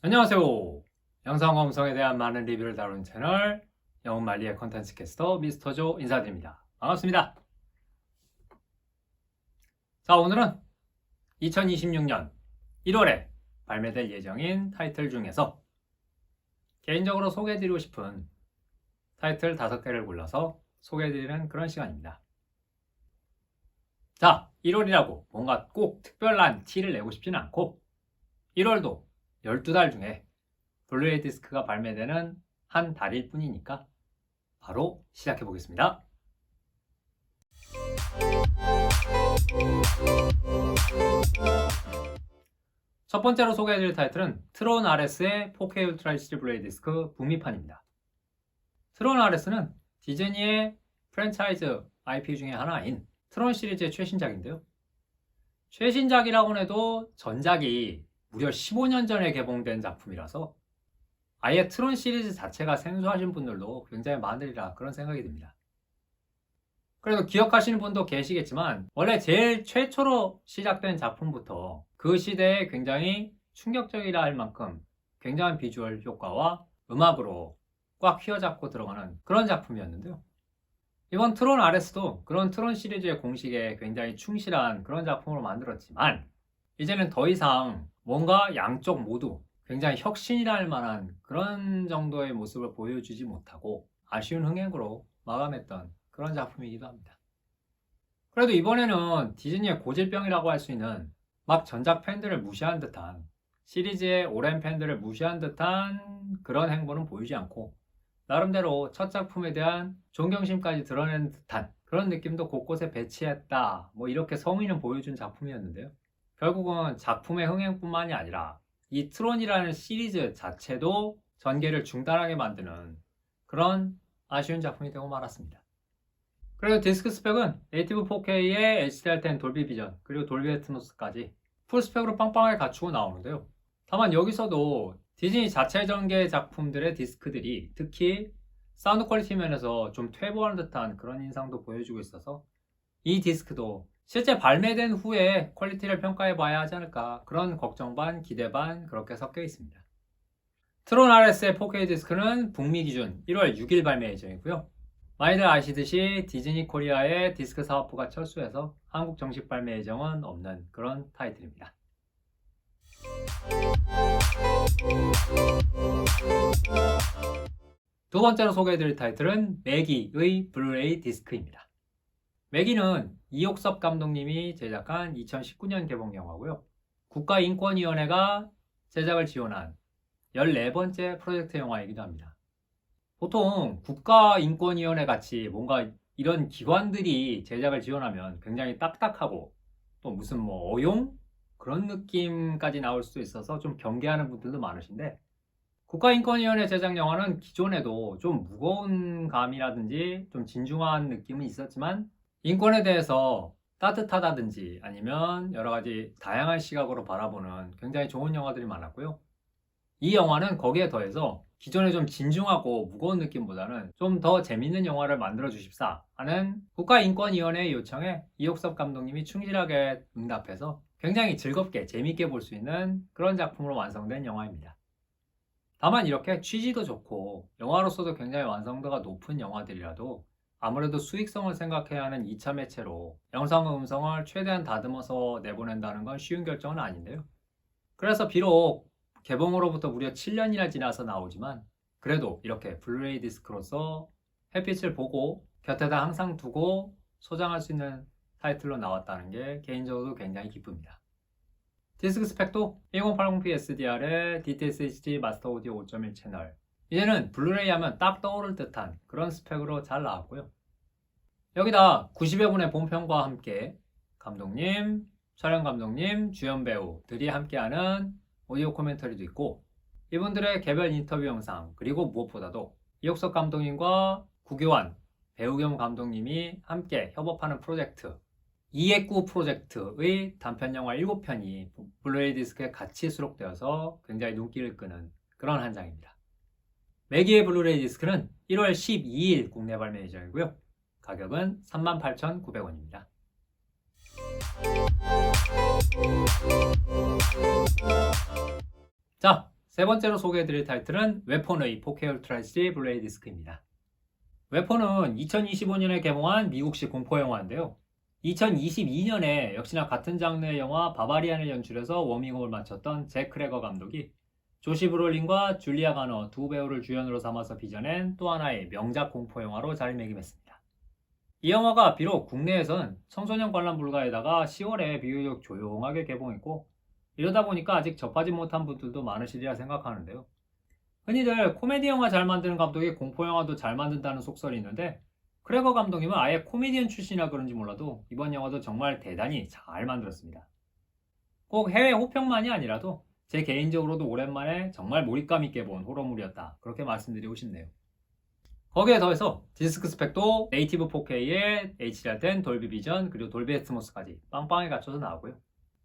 안녕하세요. 영상과 음성에 대한 많은 리뷰를 다루는 채널 영웅말리의 컨텐츠 캐스터 미스터조 인사드립니다. 반갑습니다. 자, 오늘은 2026년 1월에 발매될 예정인 타이틀 중에서 개인적으로 소개해드리고 싶은 타이틀 5개를 골라서 소개해드리는 그런 시간입니다. 자, 1월이라고 뭔가 꼭 특별한 티를 내고 싶지는 않고 1월도 12달 중에 블루레이 디스크가 발매되는 한 달일 뿐이니까 바로 시작해 보겠습니다. 첫 번째로 소개해드릴 타이틀은 트론 RS의 4K 울트라 HD 블루레이 디스크 북미판입니다. 트론 RS는 디즈니의 프랜차이즈 IP 중에 하나인 트론 시리즈의 최신작인데요. 최신작이라고는 해도 전작이 무려 15년 전에 개봉된 작품이라서 아예 트론 시리즈 자체가 생소하신 분들도 굉장히 많으리라 그런 생각이 듭니다. 그래도 기억하시는 분도 계시겠지만 원래 제일 최초로 시작된 작품부터 그 시대에 굉장히 충격적이라 할 만큼 굉장한 비주얼 효과와 음악으로 꽉 휘어잡고 들어가는 그런 작품이었는데요. 이번 트론 RS도 그런 트론 시리즈의 공식에 굉장히 충실한 그런 작품으로 만들었지만 이제는 더 이상 뭔가 양쪽 모두 굉장히 혁신이라 할 만한 그런 정도의 모습을 보여주지 못하고 아쉬운 흥행으로 마감했던 그런 작품이기도 합니다. 그래도 이번에는 디즈니의 고질병이라고 할 수 있는 막 전작 팬들을 무시한 듯한 시리즈의 오랜 팬들을 무시한 듯한 그런 행보는 보이지 않고 나름대로 첫 작품에 대한 존경심까지 드러낸 듯한 그런 느낌도 곳곳에 배치했다, 뭐 이렇게 성의는 보여준 작품이었는데요. 결국은 작품의 흥행뿐만이 아니라 이 트론이라는 시리즈 자체도 전개를 중단하게 만드는 그런 아쉬운 작품이 되고 말았습니다. 그래도 디스크 스펙은 네이티브 4K에 HDR10 돌비 비전 그리고 돌비 애트모스까지 풀 스펙으로 빵빵하게 갖추고 나오는데요. 다만 여기서도 디즈니 자체 전개 작품들의 디스크들이 특히 사운드 퀄리티 면에서 좀 퇴보하는 듯한 그런 인상도 보여주고 있어서 이 디스크도 실제 발매된 후에 퀄리티를 평가해 봐야 하지 않을까 그런 걱정 반 기대 반 그렇게 섞여 있습니다. 트론 RS의 4K 디스크는 북미 기준 1월 6일 발매 예정이고요. 많이들 아시듯이 디즈니 코리아의 디스크 사업부가 철수해서 한국 정식 발매 예정은 없는 그런 타이틀입니다. 두 번째로 소개해드릴 타이틀은 매기의 블루레이 디스크입니다. 매기는 이옥섭 감독님이 제작한 2019년 개봉 영화고요. 국가인권위원회가 제작을 지원한 14번째 프로젝트 영화이기도 합니다. 보통 국가인권위원회 같이 뭔가 이런 기관들이 제작을 지원하면 굉장히 딱딱하고 또 무슨 뭐 어용? 그런 느낌까지 나올 수도 있어서 좀 경계하는 분들도 많으신데 국가인권위원회 제작 영화는 기존에도 좀 무거운 감이라든지 좀 진중한 느낌은 있었지만 인권에 대해서 따뜻하다든지 아니면 여러 가지 다양한 시각으로 바라보는 굉장히 좋은 영화들이 많았고요. 이 영화는 거기에 더해서 기존에 좀 진중하고 무거운 느낌보다는 좀 더 재밌는 영화를 만들어 주십사 하는 국가인권위원회의 요청에 이옥섭 감독님이 충실하게 응답해서 굉장히 즐겁게 재밌게 볼 수 있는 그런 작품으로 완성된 영화입니다. 다만 이렇게 취지도 좋고 영화로서도 굉장히 완성도가 높은 영화들이라도 아무래도 수익성을 생각해야 하는 2차 매체로 영상과 음성을 최대한 다듬어서 내보낸다는 건 쉬운 결정은 아닌데요. 그래서 비록 개봉으로부터 무려 7년이나 지나서 나오지만 그래도 이렇게 블루레이 디스크로서 햇빛을 보고 곁에다 항상 두고 소장할 수 있는 타이틀로 나왔다는 게 개인적으로 굉장히 기쁩니다. 디스크 스펙도 1080p SDR에 DTS HD 마스터 오디오 5.1 채널, 이제는 블루레이 하면 딱 떠오를 듯한 그런 스펙으로 잘 나왔고요. 여기다 90여 분의 본편과 함께 감독님, 촬영 감독님, 주연 배우들이 함께하는 오디오 코멘터리도 있고 이분들의 개별 인터뷰 영상, 그리고 무엇보다도 이옥석 감독님과 구교환 배우 겸 감독님이 함께 협업하는 프로젝트 이액구 프로젝트의 단편영화 7편이 블루레이 디스크에 같이 수록되어서 굉장히 눈길을 끄는 그런 한 장입니다. 매기의 블루레이 디스크는 1월 12일 국내 발매 예정이고요. 가격은 38,900원입니다. 자, 세 번째로 소개해드릴 타이틀은 웨폰의 4K 울트라 HD 블루레이 디스크입니다. 웨폰은 2025년에 개봉한 미국식 공포 영화인데요. 2022년에 역시나 같은 장르의 영화 바바리안을 연출해서 워밍업을 마쳤던 잭 크래거 감독이 조시 브롤린과 줄리아 가너 두 배우를 주연으로 삼아서 빚어낸 또 하나의 명작 공포 영화로 자리매김했습니다. 이 영화가 비록 국내에선 청소년 관람 불가에다가 10월에 비교적 조용하게 개봉했고 이러다 보니까 아직 접하지 못한 분들도 많으시리라 생각하는데요. 흔히들 코미디 영화 잘 만드는 감독이 공포 영화도 잘 만든다는 속설이 있는데 크래거 감독님은 아예 코미디언 출신이라 그런지 몰라도 이번 영화도 정말 대단히 잘 만들었습니다. 꼭 해외 호평만이 아니라도 제 개인적으로도 오랜만에 정말 몰입감 있게 본 호러물이었다. 그렇게 말씀드리고 싶네요. 거기에 더해서 디스크 스펙도 네이티브 4K에 HDR10, 돌비 비전, 그리고 돌비 애트모스까지 빵빵하게 갖춰서 나오고요.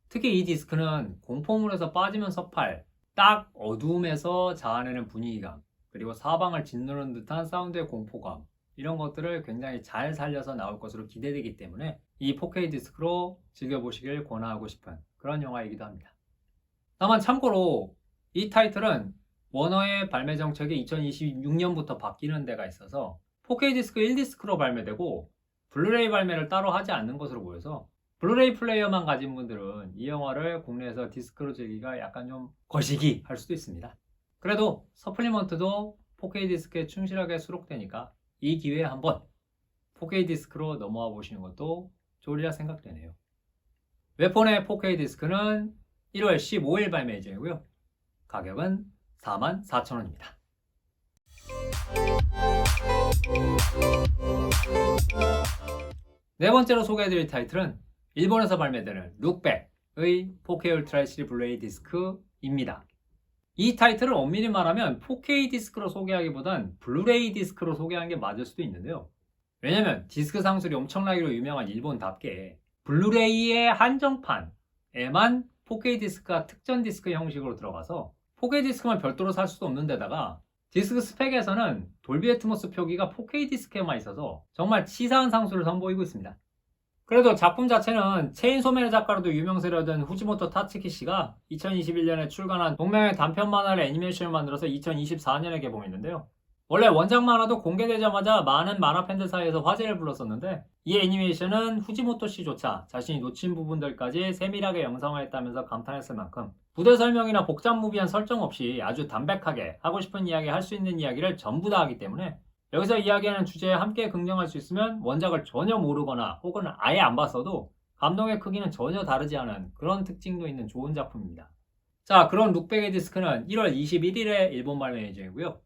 특히 이 디스크는 공포물에서 빠지면 섭할 딱 어두움에서 자아내는 분위기감, 그리고 사방을 짓누르는 듯한 사운드의 공포감, 이런 것들을 굉장히 잘 살려서 나올 것으로 기대되기 때문에 이 4K 디스크로 즐겨보시길 권하고 싶은 그런 영화이기도 합니다. 다만 참고로 이 타이틀은 워너의 발매 정책이 2026년부터 바뀌는 데가 있어서 4K 디스크 1디스크로 발매되고 블루레이 발매를 따로 하지 않는 것으로 보여서 블루레이 플레이어만 가진 분들은 이 영화를 국내에서 디스크로 즐기기가 약간 좀 거시기 할 수도 있습니다. 그래도 서플리먼트도 4K 디스크에 충실하게 수록되니까 이 기회에 한번 4K 디스크로 넘어와 보시는 것도 좋으리라 생각되네요. 웨폰의 4K 디스크는 1월 15일 발매 예정이고요. 가격은 44,000원입니다. 네 번째로 소개해드릴 타이틀은 일본에서 발매되는 룩백의 4K 울트라 HD 블루레이 디스크입니다. 이 타이틀을 엄밀히 말하면 4K 디스크로 소개하기보단 블루레이 디스크로 소개하는 게 맞을 수도 있는데요. 왜냐면 디스크 상술이 엄청나기로 유명한 일본답게 블루레이의 한정판에만 4K 디스크가 특전 디스크 형식으로 들어가서 4K 디스크만 별도로 살 수도 없는 데다가 디스크 스펙에서는 돌비 애트모스 표기가 4K 디스크에만 있어서 정말 치사한 상술을 선보이고 있습니다. 그래도 작품 자체는 체인소맨의 작가로도 유명세라던 후지모토 타츠키 씨가 2021년에 출간한 동명의 단편 만화를 애니메이션을 만들어서 2024년에 개봉했는데요. 원래 원작 만화도 공개되자마자 많은 만화 팬들 사이에서 화제를 불렀었는데 이 애니메이션은 후지모토 씨조차 자신이 놓친 부분들까지 세밀하게 영상화했다면서 감탄했을 만큼 부대 설명이나 복잡무비한 설정 없이 아주 담백하게 하고 싶은 이야기 할 수 있는 이야기를 전부 다 하기 때문에 여기서 이야기하는 주제에 함께 긍정할 수 있으면 원작을 전혀 모르거나 혹은 아예 안 봤어도 감동의 크기는 전혀 다르지 않은 그런 특징도 있는 좋은 작품입니다. 자, 그런 룩백의 디스크는 1월 21일에 일본 발매 예정이고요.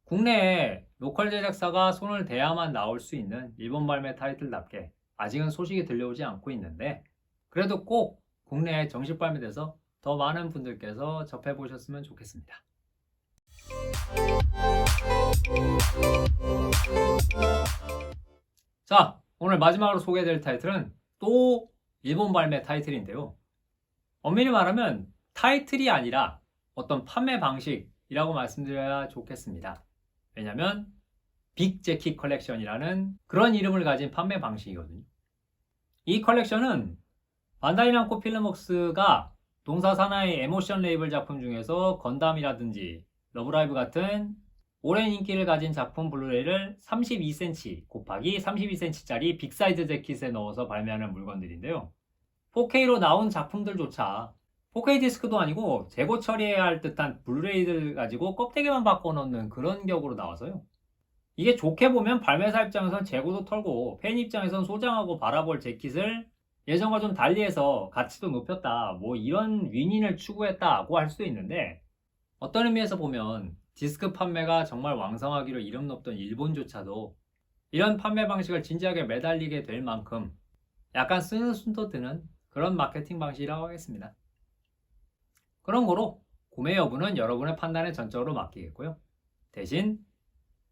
국내에 로컬 제작사가 손을 대야만 나올 수 있는 일본 발매 타이틀답게 아직은 소식이 들려오지 않고 있는데 그래도 꼭 국내에 정식 발매돼서 더 많은 분들께서 접해보셨으면 좋겠습니다. 자, 오늘 마지막으로 소개해드릴 타이틀은 또 일본 발매 타이틀인데요. 엄밀히 말하면 타이틀이 아니라 어떤 판매 방식이라고 말씀드려야 좋겠습니다. 왜냐면 빅재킷 컬렉션이라는 그런 이름을 가진 판매 방식이거든요. 이 컬렉션은 반다이 남코 필름웍스가 동사 사나이 에모션 레이블 작품 중에서 건담이라든지 러브라이브 같은 오랜 인기를 가진 작품 블루레이를 32cm 곱하기 32cm짜리 빅사이즈 재킷에 넣어서 발매하는 물건들인데요. 4K로 나온 작품들조차 4K 디스크도 아니고 재고 처리해야 할 듯한 블루레이를 가지고 껍데기만 바꿔놓는 그런 격으로 나와서요. 이게 좋게 보면 발매사 입장에선 재고도 털고 팬 입장에선 소장하고 바라볼 재킷을 예전과 좀 달리해서 가치도 높였다, 뭐 이런 윈윈을 추구했다고 할 수도 있는데 어떤 의미에서 보면 디스크 판매가 정말 왕성하기로 이름 높던 일본조차도 이런 판매 방식을 진지하게 매달리게 될 만큼 약간 쓰는 숨도 드는 그런 마케팅 방식이라고 하겠습니다. 그런 거로 구매 여부는 여러분의 판단에 전적으로 맡기겠고요. 대신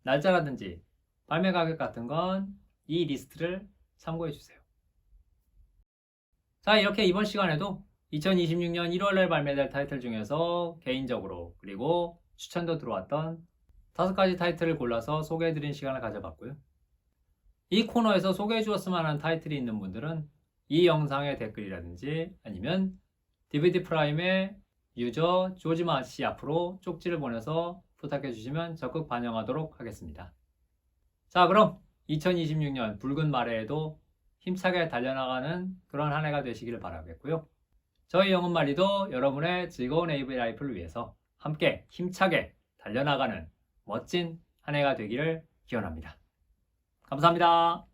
날짜라든지 발매 가격 같은 건 이 리스트를 참고해 주세요. 자, 이렇게 이번 시간에도 2026년 1월에 발매될 타이틀 중에서 개인적으로 그리고 추천도 들어왔던 5가지 타이틀을 골라서 소개해드린 시간을 가져봤고요. 이 코너에서 소개해 주었으면 하는 타이틀이 있는 분들은 이 영상의 댓글이라든지 아니면 DVD 프라임의 유저 조지마 씨 앞으로 쪽지를 보내서 부탁해 주시면 적극 반영하도록 하겠습니다. 자, 그럼 2026년 붉은 마레에도 힘차게 달려나가는 그런 한 해가 되시기를 바라겠고요. 저희 영혼말이도 여러분의 즐거운 AV 라이프를 위해서 함께 힘차게 달려나가는 멋진 한 해가 되기를 기원합니다. 감사합니다.